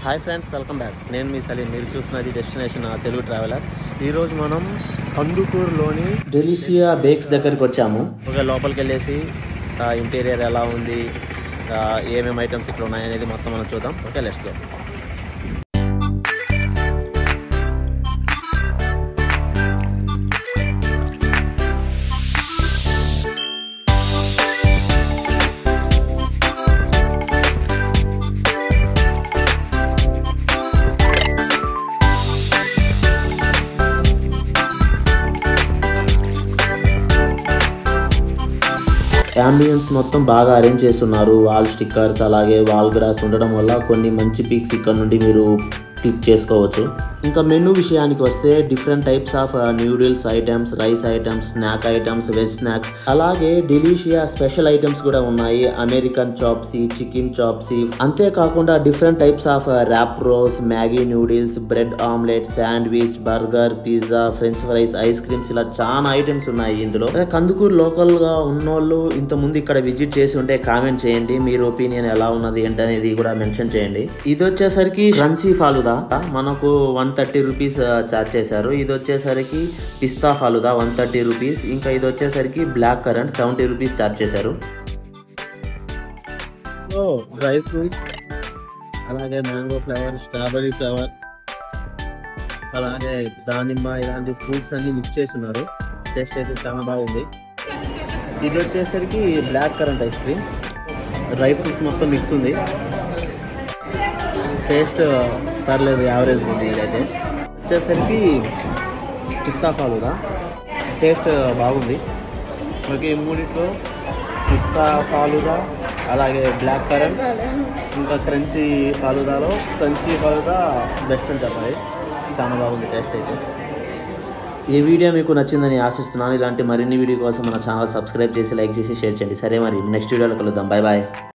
Hi friends, welcome back. నేను మీ సలీం. మీరు చూస్తున్నది డెస్టినేషన్ తెలుగు ట్రావెలర్. ఈరోజు మనం కందుకూరులోని డెలిషియా బేక్స్ దగ్గరికి వచ్చాము. ఒక లోపలికి వెళ్ళేసి ఇంటీరియర్ ఎలా ఉంది, ఏమేమి ఐటమ్స్ ఇక్కడ ఉన్నాయి అనేది మొత్తం మనం చూద్దాం. Okay, let's go. అంబియన్స్ మొత్తం బాగా అరేంజ్ చేస్తున్నారు. వాల్ స్టిక్కర్స్ అలాగే వాల్ గ్రాస్ ఉండడం వల్ల కొన్ని మంచి పిక్స్ ఇక్కడ నుండి మీరు క్లిక్ చేసుకోవచ్చు. ఇంకా మెనూ విషయానికి వస్తే different types of noodles items, rice items, snack items, veg snacks, అలాగే డెలిషియా స్పెషల్ ఐటమ్స్ కూడా ఉన్నాయి. అమెరికన్ చాప్సీ, చికెన్ చాప్సీ, అంతేకాకుండా different types of wrap rolls, Maggi noodles, bread omelette, sandwich, burger, pizza, French fries, ice creams, ఇలా చాలా items ఉన్నాయి ఇందులో. Kandukur local గా ఉన్నోళ్ళు ఇంత ముందు ఇక్కడ విజిట్ చేసి ఉంటే కామెంట్ చేయండి. మీరు ఒపీనియన్ ఎలా ఉన్నది ఏంటనేది కూడా మెన్షన్ చేయండి. ఇది వచ్చేసరికి క్రంచీ ఫాలుదా మనకు 130 రూపీస్ ఛార్జ్ చేశారు. ఇది వచ్చేసరికి పిస్తా ఫాలుదా 130 రూపీస్. ఇంకా ఇది వచ్చేసరికి బ్లాక్ కరెంట్ 70 రూపీస్ ఛార్జ్ చేశారు. డ్రై ఫ్రూట్స్, అలాగే మ్యాంగో ఫ్లేవర్, స్ట్రాబెరీ ఫ్లేవర్, అలాగే దానిమ్మ, ఇలాంటి ఫ్రూట్స్ అన్ని మిక్స్ చేస్తున్నారు. టేస్ట్ అయితే చాలా బాగుంది. ఇది వచ్చేసరికి blackcurrant ice cream, dry fruits మొత్తం మిక్స్ ఉంది. టేస్ట్ పర్లేదు, యావరేజ్ ఉంది. ఇదైతే వచ్చేసరికి పిస్తా ఫాలుదా, టేస్ట్ బాగుంది. ఓకే, మూడిట్లో పిస్తా ఫాలుదా, అలాగే బ్లాక్ కరెంట్, ఇంకా క్రంచీ ఫాలుదాలో క్రంచీ ఫాలుదా బెస్ట్ ఉంటుంది. చాలా బాగుంది టేస్ట్ అయితే. ఈ వీడియో మీకు నచ్చిందని ఆశిస్తున్నాను. ఇలాంటి మరిన్ని వీడియో కోసం మన ఛానల్ సబ్స్క్రైబ్ చేసి, లైక్ చేసి, షేర్ చేయండి. సరే, మరి నెక్స్ట్ వీడియోలో కలుద్దాం. Bye bye.